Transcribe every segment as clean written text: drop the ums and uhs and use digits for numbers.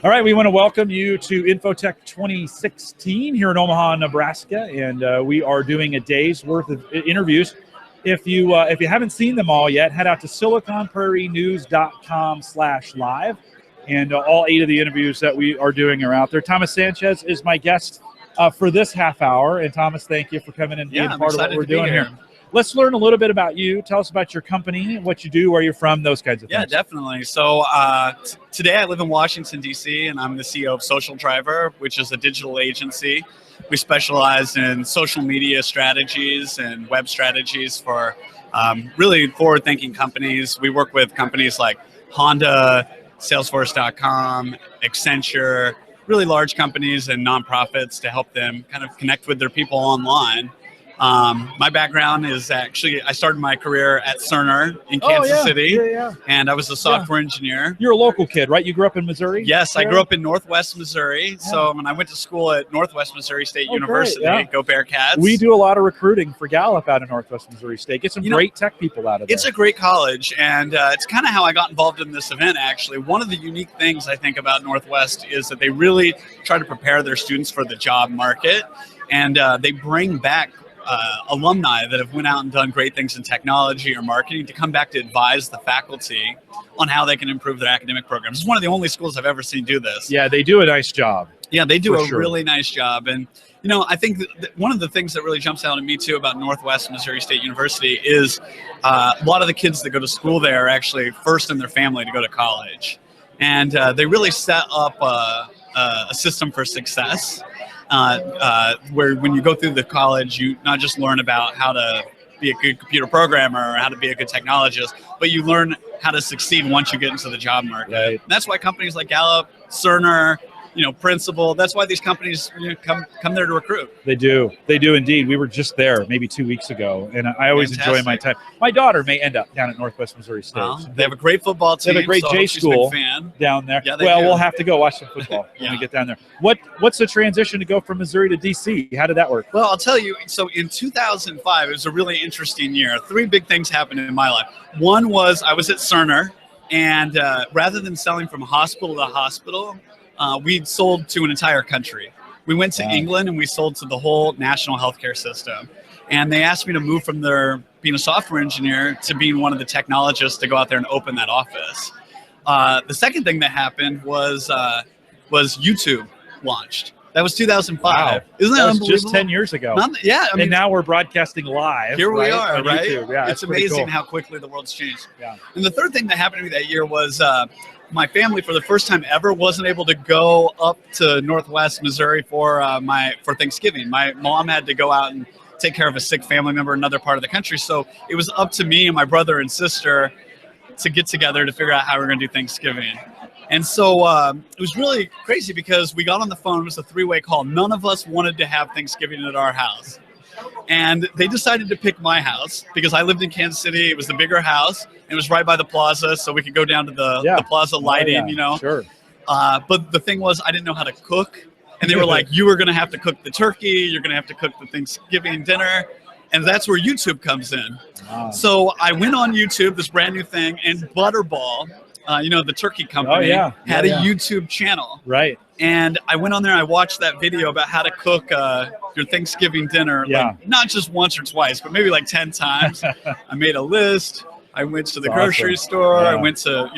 All right, we want to welcome you to Infotec 2016 here in Omaha, Nebraska, and we are doing a day's worth of interviews. If you haven't seen them all yet, head out to siliconprairienews.com/live, and all 8 of the interviews that we are doing are out there. Thomas Sanchez is my guest for this half hour, and Thomas, thank you for coming and being part of what we're doing here. Let's learn a little bit about you. Tell us about your company, what you do, where you're from, those kinds of things. Yeah, definitely. So today I live in Washington, D.C., and I'm the CEO of Social Driver, which is a digital agency. We specialize in social media strategies and web strategies for really forward-thinking companies. We work with companies like Honda, Salesforce.com, Accenture, really large companies and nonprofits to help them kind of connect with their people online. My background is actually, I started my career at Cerner in Kansas City, and I was a software engineer. You're a local kid, right? You grew up in Missouri? Yes, I grew up in Northwest Missouri. So when I went to school at Northwest Missouri State University, go Bearcats. We do a lot of recruiting for Gallup out of Northwest Missouri State. Get some great tech people out of there. It's a great college, and it's kind of how I got involved in this event, actually. One of the unique things I think about Northwest is that they really try to prepare their students for the job market, and they bring back alumni that have went out and done great things in technology or marketing to come back to advise the faculty on how they can improve their academic programs. It's one of the only schools I've ever seen do this. Yeah, they do a nice job. Yeah, they do a really nice job. And, you know, I think that one of the things that really jumps out at me, too, about Northwest Missouri State University is a lot of the kids that go to school there are actually first in their family to go to college. And they really set up a system for success. Where when you go through the college, you not just learn about how to be a good computer programmer or how to be a good technologist, but you learn how to succeed once you get into the job market. Right. And that's why companies like Gallup, Cerner, Principal, that's why these companies come there to recruit. They do indeed. We were just there maybe 2 weeks ago, and I always enjoy my time. My daughter may end up down at Northwest Missouri State. They have a great football team. They have a great J school down there. Yeah, we'll have to go watch some football when we get down there. What's the transition to go from Missouri to DC? How did that work? Well, I'll tell you. So in 2005, it was a really interesting year. 3 big things happened in my life. One was I was at Cerner, and rather than selling from hospital to hospital, we sold to an entire country. We went to England and we sold to the whole national healthcare system. And they asked me to move from being a software engineer to being one of the technologists to go out there and open that office. The second thing that happened was YouTube launched. That was 2005. Wow. Isn't that unbelievable? Just 10 years ago. And now we're broadcasting live. Here we are, right? YouTube. Yeah, it's amazing how quickly the world's changed. Yeah. And the third thing that happened to me that year was my family, for the first time ever, wasn't able to go up to Northwest Missouri for Thanksgiving. My mom had to go out and take care of a sick family member in another part of the country. So it was up to me and my brother and sister to get together to figure out how we were going to do Thanksgiving. And so it was really crazy because we got on the phone. It was a 3-way call. None of us wanted to have Thanksgiving at our house. And they decided to pick my house because I lived in Kansas City. It was the bigger house. It was right by the plaza, so we could go down to the plaza lighting, Sure. But the thing was, I didn't know how to cook. And they were like, you were going to have to cook the turkey. You're going to have to cook the Thanksgiving dinner. And that's where YouTube comes in. Wow. So I went on YouTube, this brand new thing, and Butterball, the turkey company, had a YouTube channel. Right. And I went on there and I watched that video about how to cook your Thanksgiving dinner, like, not just once or twice, but maybe like 10 times. I made a list. I went to the grocery store. I went to,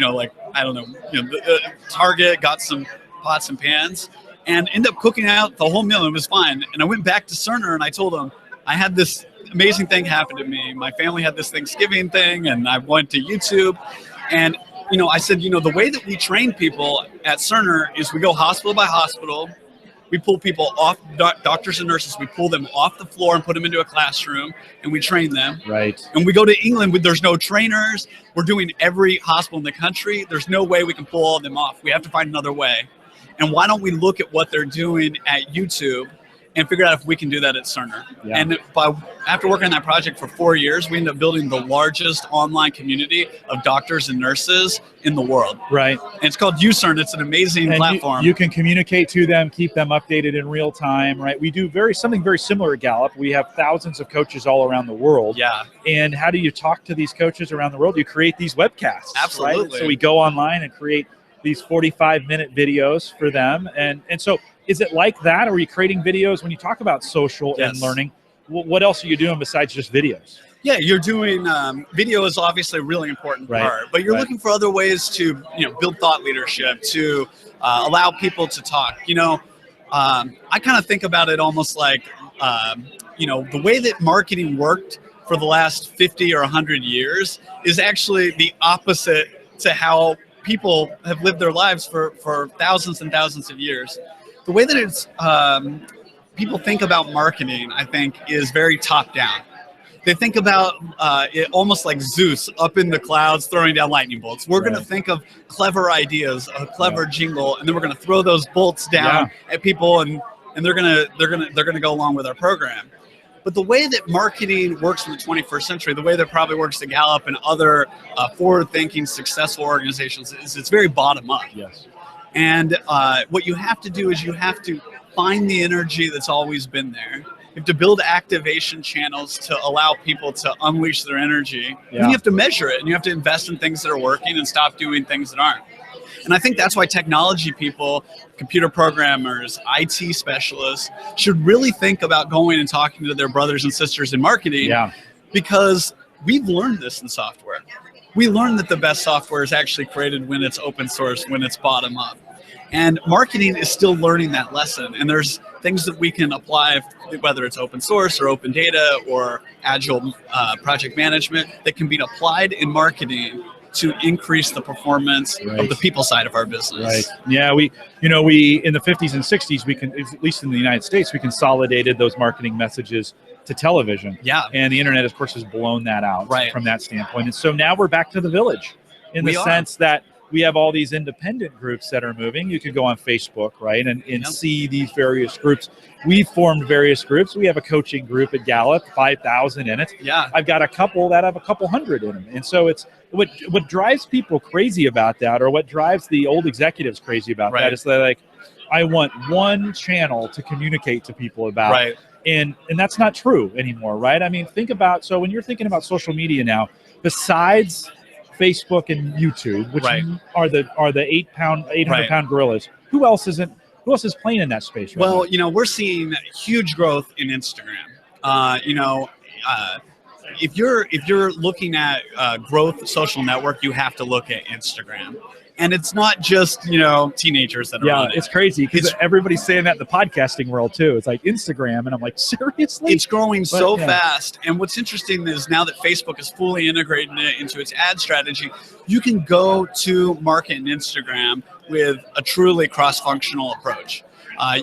Target, got some pots and pans, and ended up cooking out the whole meal. It was fine. And I went back to Cerner and I told them I had this amazing thing happen to me. My family had this Thanksgiving thing, and I went to YouTube. And I said, the way that we train people at Cerner is we go hospital by hospital. We pull people off, doctors and nurses, we pull them off the floor and put them into a classroom, and we train them. Right. And we go to England, there's no trainers. We're doing every hospital in the country. There's no way we can pull all of them off. We have to find another way. And why don't we look at what they're doing at YouTube and figure out if we can do that at Cerner. Yeah. And after working on that project for 4 years, we ended up building the largest online community of doctors and nurses in the world. Right. And it's called UCERN. It's an amazing platform. You can communicate to them, keep them updated in real time, right? We do something very similar at Gallup. We have thousands of coaches all around the world. Yeah. And how do you talk to these coaches around the world? You create these webcasts. Absolutely. Right? So we go online and create these 45-minute videos for them. And so is it like that? Or are you creating videos when you talk about social and learning? What else are you doing besides just videos? Yeah, you're doing video is obviously a really important part, but you're looking for other ways to build thought leadership, to allow people to talk. I kind of think about it almost like the way that marketing worked for the last 50 or 100 years is actually the opposite to how people have lived their lives for thousands and thousands of years. The way that it's people think about marketing, I think, is very top down. They think about it almost like Zeus up in the clouds throwing down lightning bolts. We're going to think of clever ideas, a clever jingle, and then we're going to throw those bolts down at people, and they're going to go along with our program. But the way that marketing works in the 21st century, the way that probably works at Gallup and other forward-thinking, successful organizations, is it's very bottom-up. Yes. And what you have to do is you have to find the energy that's always been there. You have to build activation channels to allow people to unleash their energy. Yeah. And you have to measure it, and you have to invest in things that are working and stop doing things that aren't. And I think that's why technology people, computer programmers, IT specialists should really think about going and talking to their brothers and sisters in marketing, because we've learned this in software. We learned that the best software is actually created when it's open source, when it's bottom up. And marketing is still learning that lesson. And there's things that we can apply, whether it's open source or open data or agile project management, that can be applied in marketing to increase the performance of the people side of our business. Right. Yeah, we in the 50s and 60s, we can, at least in the United States, we consolidated those marketing messages to television. Yeah. And the internet, of course, has blown that out from that standpoint. And so now we're back to the village in the sense that we have all these independent groups that are moving. You could go on Facebook, right, and see these various groups. We've formed various groups. We have a coaching group at Gallup, 5,000 in it. Yeah. I've got a couple that have a couple hundred in them. And so it's what drives people crazy about that, or what drives the old executives crazy about that, is they're like, I want one channel to communicate to people about. Right. And that's not true anymore, right? I mean, think about, so when you're thinking about social media now, besides Facebook and YouTube, which are the 800-pound gorillas, who else is playing in that space right now? Well, we're seeing huge growth in Instagram. If you're looking at growth social network, you have to look at Instagram. And it's not just, teenagers that are on it. It's crazy because everybody's saying that in the podcasting world too. It's like Instagram, and I'm like, seriously? It's growing so fast. And what's interesting is now that Facebook is fully integrating it into its ad strategy, you can go to market in Instagram with a truly cross-functional approach.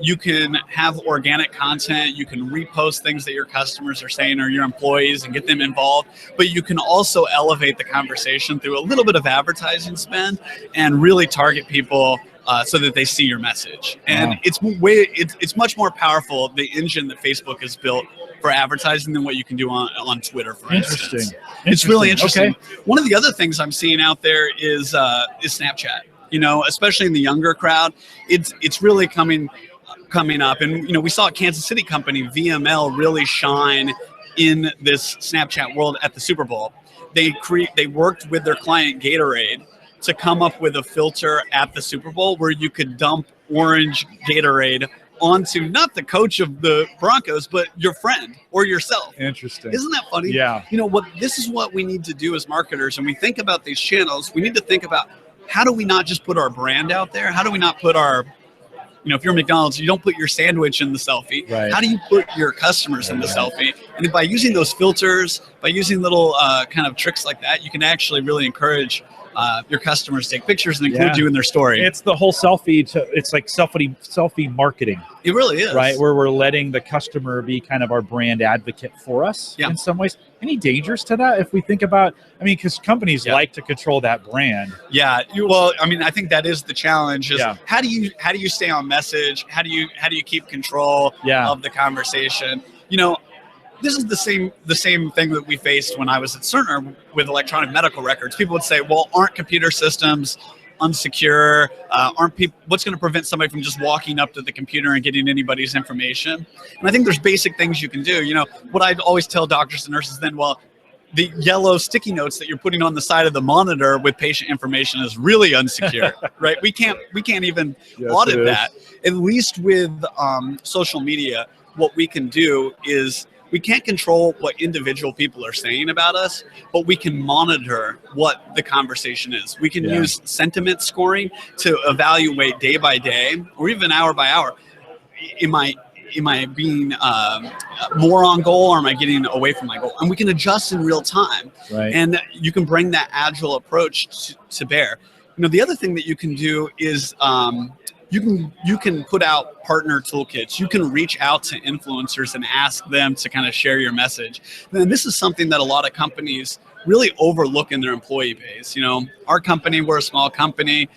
You can have organic content. You can repost things that your customers are saying or your employees and get them involved. But you can also elevate the conversation through a little bit of advertising spend and really target people so that they see your message. And it's much more powerful, the engine that Facebook has built for advertising, than what you can do on Twitter, for instance. It's really interesting. Okay. One of the other things I'm seeing out there is Snapchat. Especially in the younger crowd, it's really coming up. And, we saw a Kansas City company, VML, really shine in this Snapchat world at the Super Bowl. They worked with their client Gatorade to come up with a filter at the Super Bowl where you could dump orange Gatorade onto not the coach of the Broncos, but your friend or yourself. Interesting. Isn't that funny? Yeah. This is what we need to do as marketers. And we think about these channels, we need to think about, how do we not just put our brand out there? How do we not put our, if you're McDonald's, you don't put your sandwich in the selfie. Right. How do you put your customers in the selfie? And by using those filters, by using little kind of tricks like that, you can actually really encourage your customers to take pictures and include you in their story. It's the whole it's like selfie marketing. It really is. Right, where we're letting the customer be kind of our brand advocate for us in some ways. Any dangers to that if we think about, because companies like to control that brand. Yeah, I think that is the challenge. Is how do you stay on message? How do you keep control of the conversation? This is the same thing that we faced when I was at Cerner with electronic medical records. People would say, well, aren't computer systems unsecure? What's going to prevent somebody from just walking up to the computer and getting anybody's information? And I think there's basic things you can do. What I'd always tell doctors and nurses then, well, the yellow sticky notes that you're putting on the side of the monitor with patient information is really unsecure, right? We can't even audit that. At least with social media, what we can do is we can't control what individual people are saying about us, but we can monitor what the conversation is. We can use sentiment scoring to evaluate day by day or even hour by hour. Am I being more on goal, or am I getting away from my goal? And we can adjust in real time. Right. And you can bring that agile approach to bear. The other thing that you can do is you can put out partner toolkits. You can reach out to influencers and ask them to kind of share your message. And this is something that a lot of companies really overlook in their employee base. Our company, we're a small company.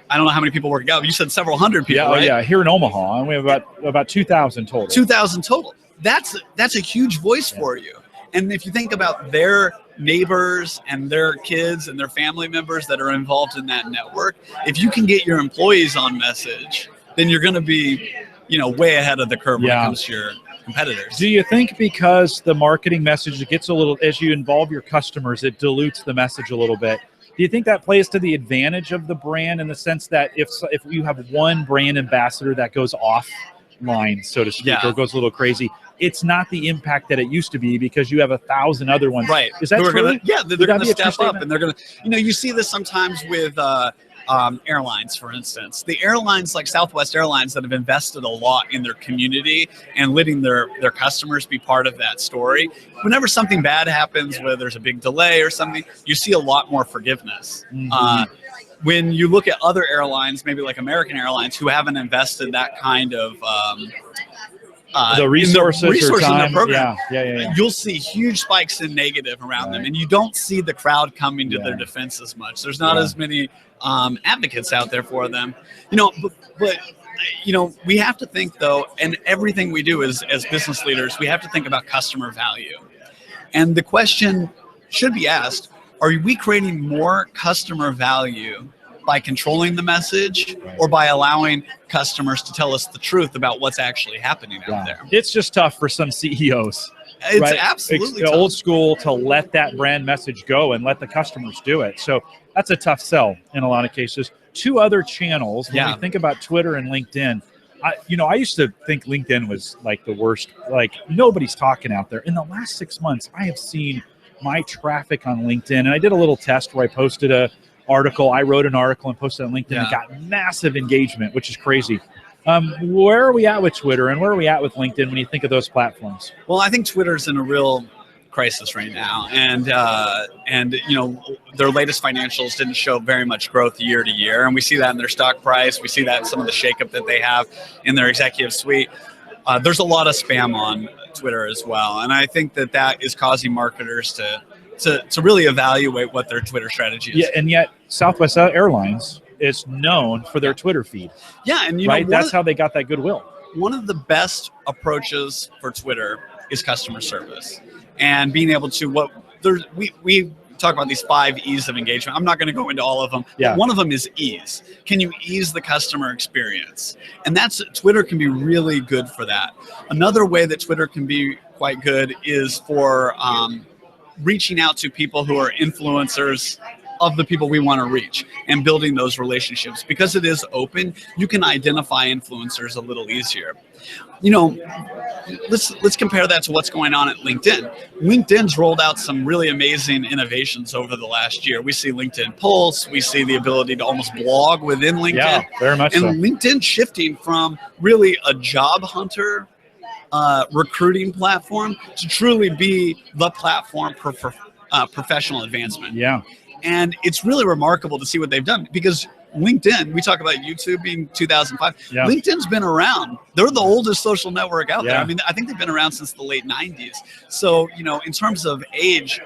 I don't know how many people work at Gallup. You said several hundred people, right? Yeah, here in Omaha, and we have about 2,000 total. 2,000 total. That's a huge voice for you. And if you think about their neighbors and their kids and their family members that are involved in that network, if you can get your employees on message, then you're going to be, way ahead of the curve when it comes to your competitors. Do you think because the marketing message gets a little, as you involve your customers, it dilutes the message a little bit? Do you think that plays to the advantage of the brand in the sense that if you have one brand ambassador that goes offline, so to speak, or goes a little crazy, it's not the impact that it used to be because you have 1,000 other ones. Right. Is that true? They're going to step up, and they're going to, you see this sometimes with airlines, for instance. The airlines like Southwest Airlines that have invested a lot in their community and letting their customers be part of that story. Whenever something bad happens, whether there's a big delay or something, you see a lot more forgiveness. When you look at other airlines, maybe like American Airlines, who haven't invested that kind of the resources or time. In the program, yeah. You'll see huge spikes in negative around them, and you don't see the crowd coming to their defense as much. There's not as many advocates out there for them, but we have to think though, and everything we do as business leaders, we have to think about customer value. And the question should be asked, are we creating more customer value by controlling the message or by allowing customers to tell us the truth about what's actually happening out there? It's just tough for some CEOs. It's absolutely tough. Old school to let that brand message go and let the customers do it. So that's a tough sell in a lot of cases. Two other channels, when we think about Twitter and LinkedIn, I used to think LinkedIn was like the worst, like nobody's talking out there. In the last 6 months, I have seen my traffic on LinkedIn, and I did a little test where I posted I wrote an article and posted on LinkedIn and got massive engagement, which is crazy. Where are we at with Twitter and where are we at with LinkedIn when you think of those platforms? Well, I think Twitter's in a real crisis right now, and their latest financials didn't show very much growth year to year, and we see that in their stock price. We see that in some of the shakeup that they have in their executive suite. There's a lot of spam on Twitter as well, and I think that is causing marketers to really evaluate what their Twitter strategy is. Yeah, and yet Southwest Airlines is known for their Twitter feed. Yeah, and that's how they got that goodwill. One of the best approaches for Twitter is customer service, and being able to we talk about these 5 E's of engagement. I'm not going to go into all of them. But one of them is ease. Can you ease the customer experience? And Twitter can be really good for that. Another way that Twitter can be quite good is for reaching out to people who are influencers of the people we want to reach and building those relationships. Because it is open, you can identify influencers a little easier. Let's compare that to what's going on at LinkedIn. LinkedIn's rolled out some really amazing innovations over the last year. We see LinkedIn Pulse. We see the ability to almost blog within LinkedIn. Yeah, very much so. And LinkedIn shifting from really a job hunter recruiting platform to truly be the platform for professional advancement. Yeah. And it's really remarkable to see what they've done, because LinkedIn, we talk about YouTube being 2005. Yeah. LinkedIn's been around. They're the oldest social network out there. I mean, I think they've been around since the late 90s. So, in terms of age,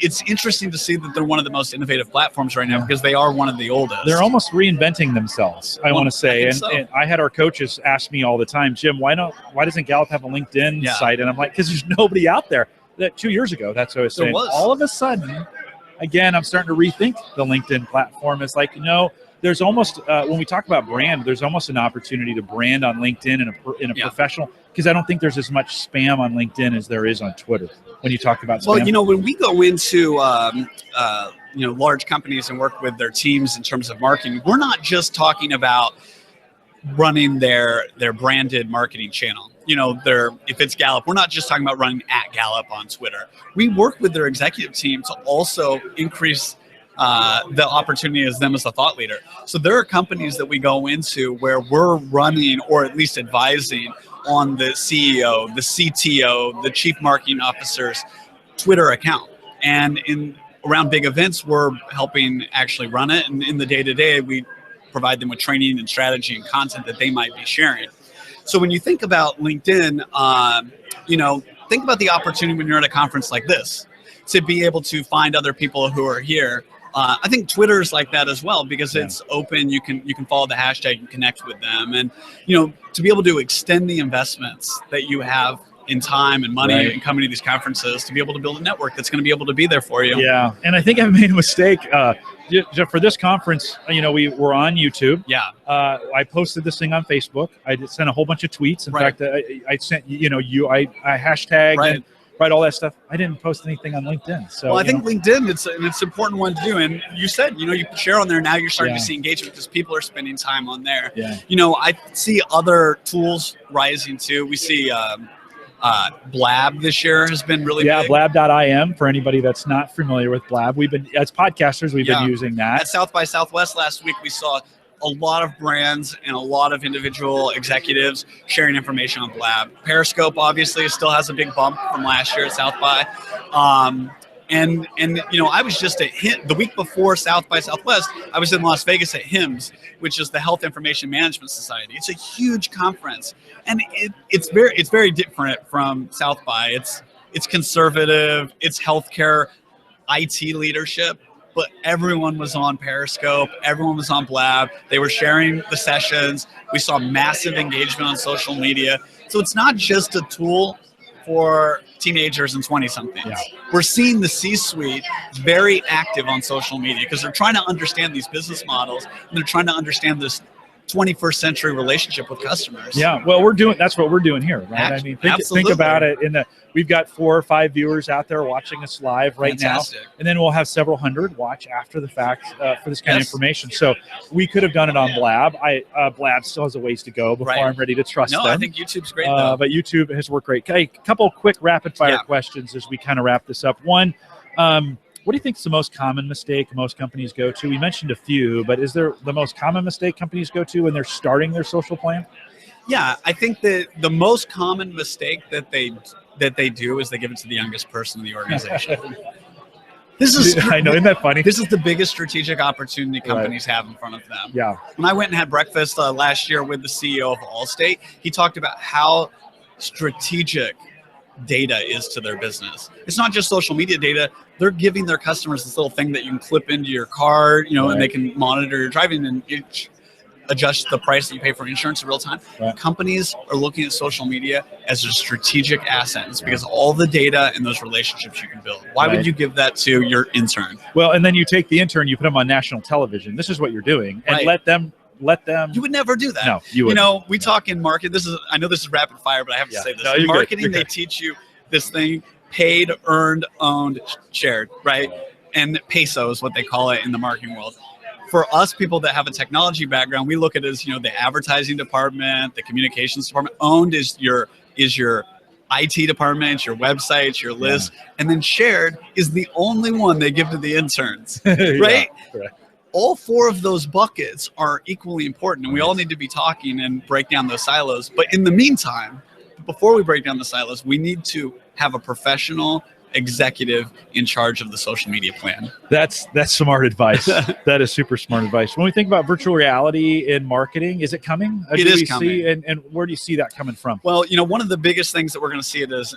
it's interesting to see that they're one of the most innovative platforms right now because they are one of the oldest. They're almost reinventing themselves, I want to say. And I had our coaches ask me all the time, Jim, why doesn't Gallup have a LinkedIn site? And I'm like, because there's nobody out there. That 2 years ago, that's what I was saying. All of a sudden, again, I'm starting to rethink the LinkedIn platform. It's like, there's almost when we talk about brand, there's almost an opportunity to brand on LinkedIn in a professional, because I don't think there's as much spam on LinkedIn as there is on Twitter when you talk about spam. Well, you know, when we go into you know, large companies and work with their teams in terms of marketing, we're not just talking about running their branded marketing channel. You know, if it's Gallup, we're not just talking about running at Gallup on Twitter. We work with their executive team to also increase the opportunity as them as a thought leader. So there are companies that we go into where we're running or at least advising on the CEO, the CTO, the chief marketing officer's Twitter account. And around big events, we're helping actually run it. And in the day-to-day, we provide them with training and strategy and content that they might be sharing. So when you think about LinkedIn, you know, think about the opportunity when you're at a conference like this to be able to find other people who are here. I think Twitter's like that as well, because it's open. You can follow the hashtag and connect with them, and you know, to be able to extend the investments that you have in time and money and coming to these conferences, to be able to build a network that's going to be able to be there for you. Yeah, and I think I've made a mistake. For this conference, you know, we were on YouTube. Yeah. I posted this thing on Facebook. I sent a whole bunch of tweets. In fact, I sent, you know, I hashtag and write all that stuff. I didn't post anything on LinkedIn. So, well, I think LinkedIn, it's an important one to do. And you said, you know, you can share on there. Now you're starting to see engagement because people are spending time on there. Yeah. You know, I see other tools rising too. We see Blab this year has been really big. Blab.im, for anybody that's not familiar with Blab. We've been, as podcasters, we've been using that. At South by Southwest last week, we saw a lot of brands and a lot of individual executives sharing information on Blab. Periscope obviously still has a big bump from last year at South by. And you know, I was just at the week before South by Southwest, I was in Las Vegas at HIMSS, which is the Health Information Management Society. It's a huge conference, and it's very different from South by. It's conservative, it's healthcare, IT leadership, but everyone was on Periscope, everyone was on Blab. They were sharing the sessions. We saw massive engagement on social media. So it's not just a tool for teenagers and 20-somethings. Yeah. We're seeing the C-suite very active on social media because they're trying to understand these business models, and they're trying to understand this 21st century relationship with customers. Yeah, well, that's what we're doing here, right? I mean, think about it. We've got 4 or 5 viewers out there watching us live right now, and then we'll have several hundred watch after the fact for this kind of information. So we could have done it on Blab. Blab still has a ways to go before I'm ready to trust them. I think YouTube's great though. But YouTube has worked great. Okay, a couple quick rapid fire questions as we kind of wrap this up. One, what do you think is the most common mistake most companies go to? We mentioned a few, but is there the most common mistake companies go to when they're starting their social plan? Yeah, I think that the most common mistake that they do is they give it to the youngest person in the organization. I know, isn't that funny? This is the biggest strategic opportunity companies have in front of them. Yeah. When I went and had breakfast last year with the CEO of Allstate, he talked about how strategic data is to their business. It's not just social media data. They're giving their customers this little thing that you can clip into your car, you know, and they can monitor your driving and adjust the price that you pay for insurance in real time. Companies are looking at social media as a strategic asset. It's because all the data and those relationships you can build. Why would you give that to your intern? Well, and then you take the intern, you put them on national television. This is what you're doing, and let them. You would never do that. No, you wouldn't. You know, we talk in market. I know this is rapid fire, but I have to say this. In marketing, they teach you this thing: paid, earned, owned, shared, right? And peso is what they call it in the marketing world. For us people that have a technology background, we look at it as, you know, the advertising department, the communications department. Owned is your IT department, your websites, your list, and then shared is the only one they give to the interns, right? All 4 of those buckets are equally important, and we all need to be talking and break down those silos. But in the meantime, before we break down the silos, we need to have a professional executive in charge of the social media plan. That's smart advice. That is super smart advice. When we think about virtual reality in marketing, is it coming? It is coming. And where do you see that coming from? Well, you know, one of the biggest things that we're going to see it is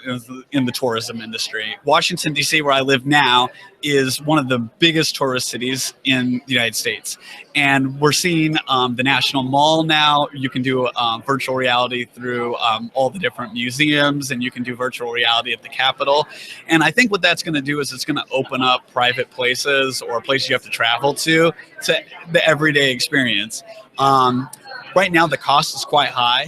in the tourism industry. Washington, D.C., where I live now, is one of the biggest tourist cities in the United States. And we're seeing the National Mall now. You can do virtual reality through all the different museums, and you can do virtual reality at the Capitol. And I think what that's going to do is it's going to open up private places or places you have to travel to the everyday experience. Right now, the cost is quite high.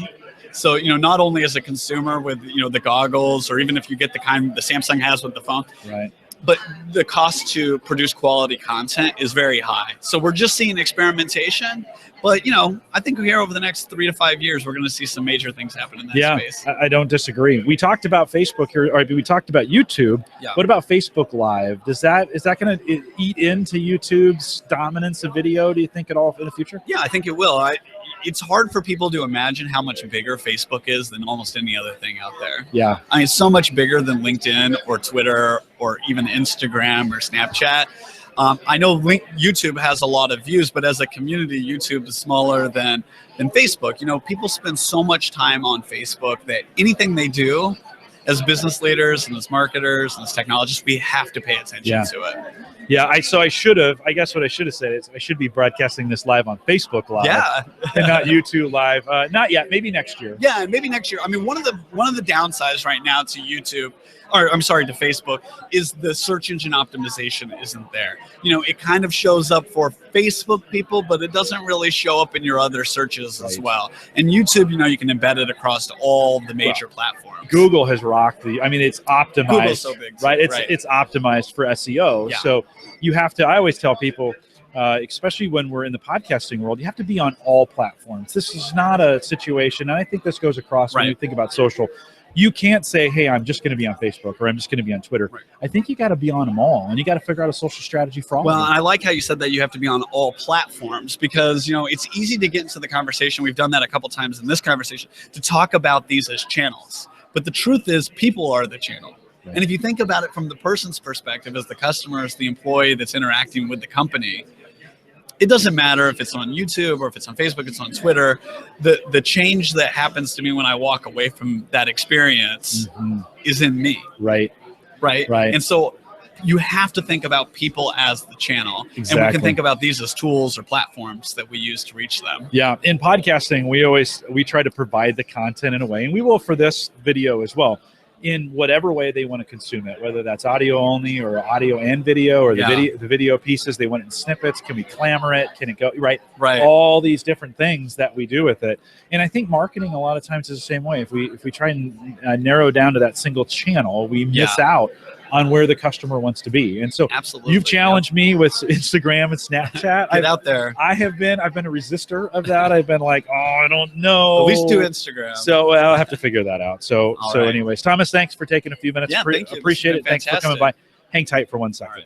So, not only as a consumer with, the goggles, or even if you get the kind the Samsung has with the phone, right, but the cost to produce quality content is very high. So we're just seeing experimentation. But, I think here over the next 3 to 5 years, we're going to see some major things happen in that space. Yeah, I don't disagree. We talked about Facebook here, or we talked about YouTube. Yeah. What about Facebook Live? Is that going to eat into YouTube's dominance of video, do you think, at all in the future? Yeah, I think it will. It's hard for people to imagine how much bigger Facebook is than almost any other thing out there. Yeah. I mean, it's so much bigger than LinkedIn or Twitter or even Instagram or Snapchat. I know YouTube has a lot of views, but as a community, YouTube is smaller than Facebook. People spend so much time on Facebook that anything they do as business leaders and as marketers and as technologists, we have to pay attention to it. Yeah, I guess what I should have said is I should be broadcasting this live on Facebook Live, and not YouTube Live. Not yet, maybe next year. Yeah, maybe next year. I mean, one of the downsides right now to YouTube, or I'm sorry, to Facebook, is the search engine optimization isn't there. It kind of shows up for Facebook people, but it doesn't really show up in your other searches as well. And YouTube, you can embed it across all the major platforms. Google has rocked it's optimized. Google's so big, right? It's optimized for SEO. Yeah. So you have to. I always tell people, especially when we're in the podcasting world, you have to be on all platforms. This is not a situation, and I think this goes across when you think about social. You can't say, hey, I'm just going to be on Facebook or I'm just going to be on Twitter. Right. I think you got to be on them all, and you got to figure out a social strategy for all of them. Well, I like how you said that you have to be on all platforms, because, it's easy to get into the conversation. We've done that a couple times in this conversation, to talk about these as channels. But the truth is, people are the channel. Right. And if you think about it from the person's perspective, as the customer, as the employee that's interacting with the company, it doesn't matter if it's on YouTube or if it's on Facebook, it's on Twitter. The change that happens to me when I walk away from that experience is in me. Right. And so you have to think about people as the channel. Exactly. And we can think about these as tools or platforms that we use to reach them. Yeah. In podcasting, we try to provide the content in a way, and we will for this video as well, in whatever way they want to consume it, whether that's audio only or audio and video, or the video pieces, they want it in snippets. Can we clamor it? Can it go right? All these different things that we do with it. And I think marketing a lot of times is the same way. If we try and narrow down to that single channel, we miss out on where the customer wants to be. And so you've challenged me with Instagram and Snapchat. Get out there. I've been a resistor of that. I've been like, I don't know. At least do Instagram. So I'll have to figure that out. So anyways, Thomas, thanks for taking a few minutes. Yeah, thank you. Appreciate it. Thanks for coming by. Hang tight for 1 second.